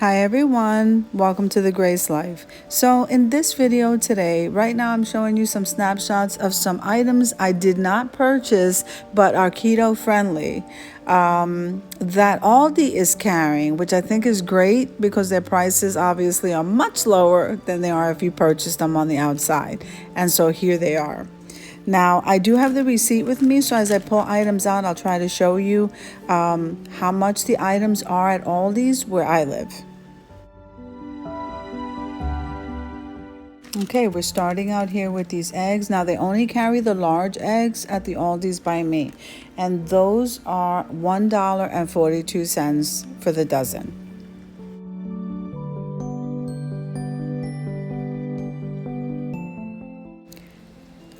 Hi everyone, welcome to the Grace Life. So in this video today, right now I'm showing you some snapshots of some items I did not purchase but are keto friendly that Aldi is carrying, which I think is great because their prices obviously are much lower than they are if you purchase them on the outside. And so here they are. Now, I do have the receipt with me, so as I pull items out, I'll try to show you how much the items are at Aldi's where I live. Okay, we're starting out here with these eggs. Now, they only carry the large eggs at the Aldi's by me, and those are $1.42 for the dozen.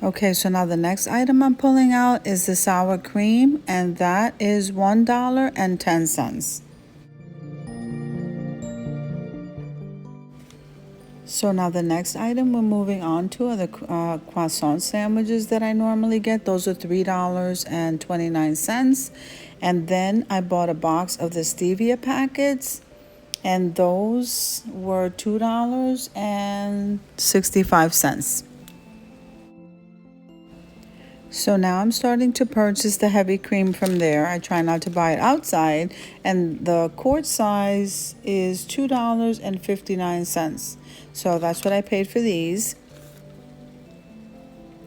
Okay, so now the next item I'm pulling out is the sour cream, and that is $1.10. So now the next item we're moving on to are the croissant sandwiches that I normally get. Those are $3.29. And then I bought a box of the stevia packets, and those were $2.65. So now I'm starting to purchase the heavy cream from there. I try not to buy it outside, and the quart size is $2.59. So that's what I paid for these.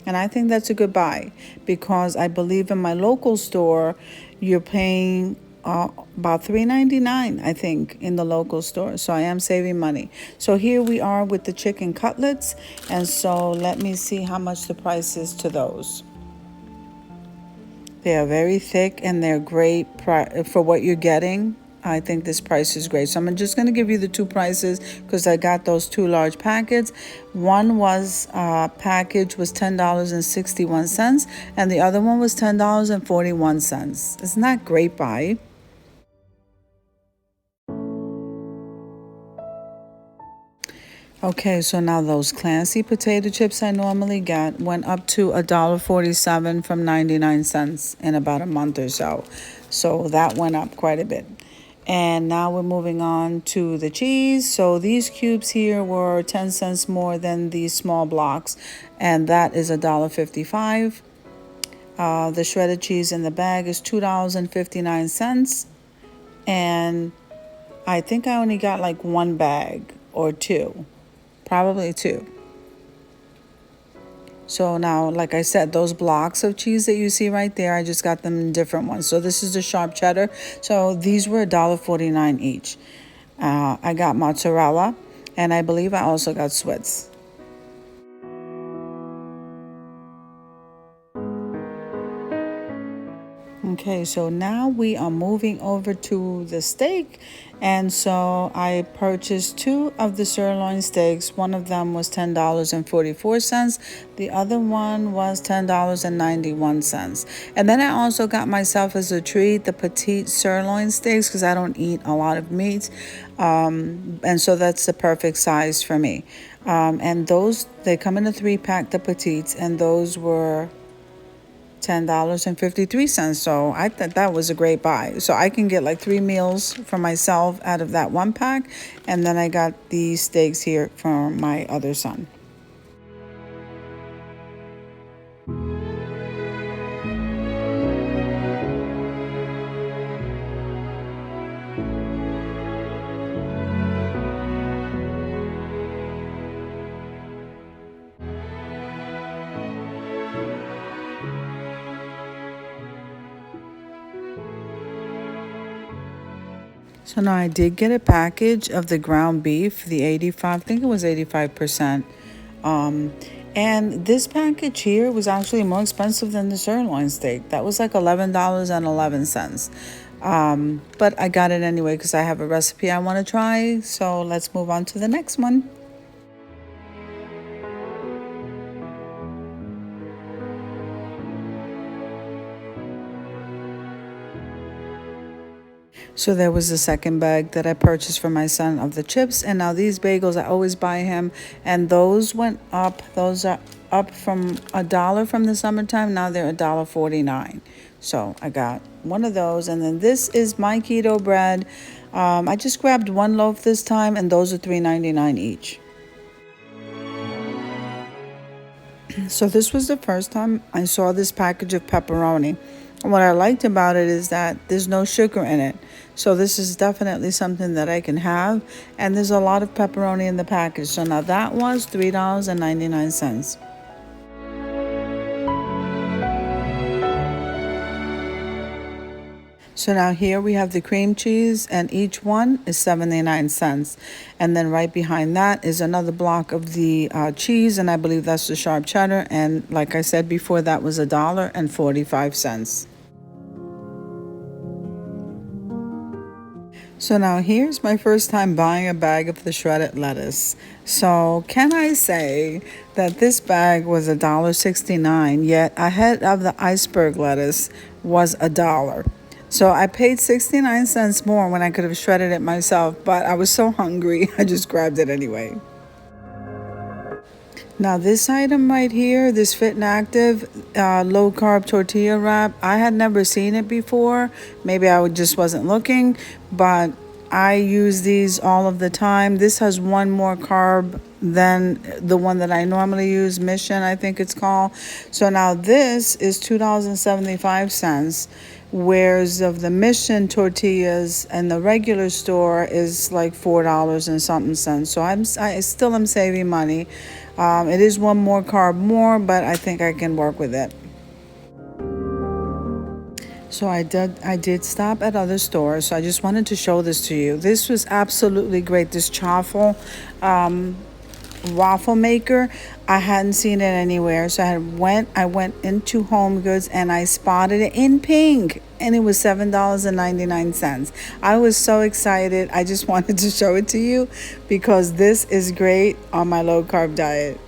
And I think that's a good buy because I believe in my local store, you're paying about $3.99, I think, in the local store. So I am saving money. So here we are with the chicken cutlets. And so let me see how much the price is to those. They are very thick and they're great for what you're getting. I think this price is great. So I'm just going to give you the two prices because I got those two large packets. One was package was $10.61 and the other one was $10.41. Isn't that great buy? Okay, so now those Clancy potato chips I normally get went up to $1.47 from 99 cents in about a month or so. So that went up quite a bit. And now we're moving on to the cheese. So these cubes here were 10 cents more than these small blocks, and that is $1.55. The shredded cheese in the bag is $2.59. And I think I only got like one bag or two. Probably two. So now, like I said, those blocks of cheese that you see right there, I just got them in different ones. So this is the sharp cheddar. So these were $1.49 each. I got mozzarella, and I believe I also got Swiss. Okay, so now we are moving over to the steak. And so I purchased two of the sirloin steaks. One of them was $10.44. The other one was $10.91. And then I also got myself as a treat the Petite sirloin steaks because I don't eat a lot of meat. And so that's the perfect size for me. And those, they come in a 3-pack, the Petites, and those were $10.53. So I thought that was a great buy. So I can get like 3 meals for myself out of that 1-pack. And then I got these steaks here for my other son. So now I did get a package of the ground beef, the 85, I think it was 85%. And this package here was actually more expensive than the sirloin steak. That was like $11.11. But I got it anyway because I have a recipe I want to try. So let's move on to the next one. So there was the second bag that I purchased for my son of the chips. And now these bagels, I always buy him. And those went up. Those are up from $1 from the summertime. Now they're $1.49. So I got one of those. And then this is my keto bread. I just grabbed one loaf this time, and those are $3.99 each. So this was the first time I saw this package of pepperoni. What I liked about it is that there's no sugar in it. So this is definitely something that I can have. And there's a lot of pepperoni in the package. So now that was $3.99. So now here we have the cream cheese, and each one is 79 cents. And then right behind that is another block of the cheese, and I believe that's the sharp cheddar. And like I said before, that was $1.45. So now here's my first time buying a bag of the shredded lettuce. So can I say that this bag was $1.69, yet ahead of the iceberg lettuce was $1. So I paid 69 cents more when I could have shredded it myself, but I was so hungry, I just grabbed it anyway. Now this item right here, this Fit and Active low carb tortilla wrap, I had never seen it before. Maybe I just wasn't looking, but I use these all of the time. This has one more carb than the one that I normally use, Mission I think it's called. So now this is $2.75, whereas of the Mission tortillas and the regular store is like $4 and something cents. So I still am saving money. It is one more carb more, but I think I can work with it. So I did stop at other stores. So I just wanted to show this to you. This was absolutely great. This Truffle waffle maker, I hadn't seen it anywhere. So I went into Home Goods and I spotted it in pink, and it was $7.99. I was so excited. I just wanted to show it to you because this is great on my low carb diet.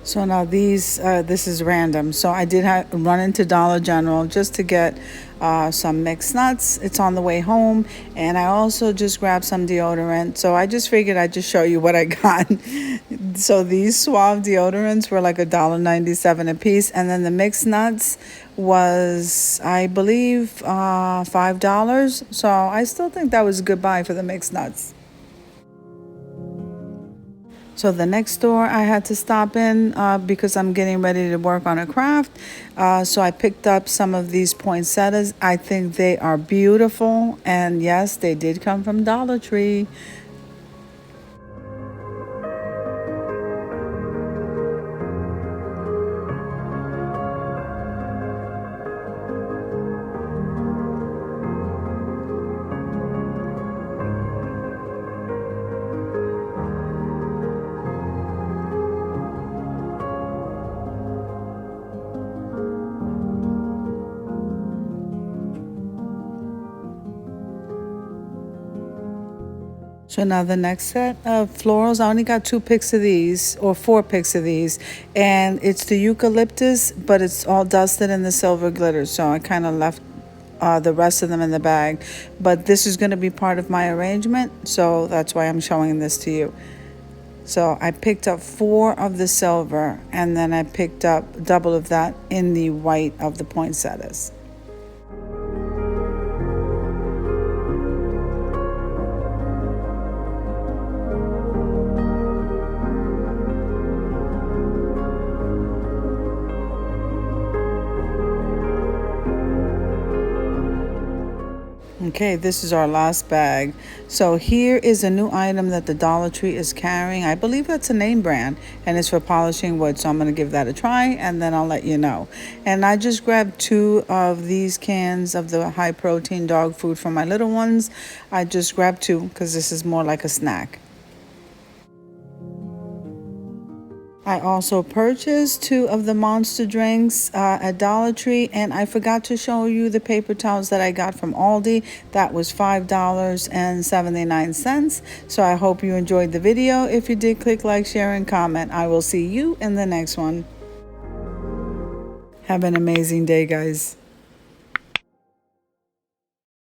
So now this is random. So I did run into Dollar General just to get some mixed nuts. It's on the way home. And I also just grabbed some deodorant. So I just figured I'd just show you what I got. So these Suave deodorants were like $1.97 a piece. And then the mixed nuts was, I believe, $5. So I still think that was a good buy for the mixed nuts. So the next store I had to stop in because I'm getting ready to work on a craft. So I picked up some of these poinsettias. I think they are beautiful. And yes, they did come from Dollar Tree. So now the next set of florals, I only got 2 picks of these, or 4 picks of these, and it's the eucalyptus, but it's all dusted in the silver glitter, so I kind of left the rest of them in the bag. But this is going to be part of my arrangement, so that's why I'm showing this to you. So I picked up 4 of the silver, and then I picked up double of that in the white of the poinsettias. Okay, this is our last bag. So here is a new item that the Dollar Tree is carrying. I believe that's a name brand, and it's for polishing wood. So I'm going to give that a try, and then I'll let you know. And I just grabbed 2 of these cans of the high protein dog food for my little ones. I just grabbed 2 because this is more like a snack. I also purchased 2 of the Monster drinks at Dollar Tree, and I forgot to show you the paper towels that I got from Aldi. That was $5.79. So I hope you enjoyed the video. If you did, click like, share, and comment. I will see you in the next one. Have an amazing day, guys.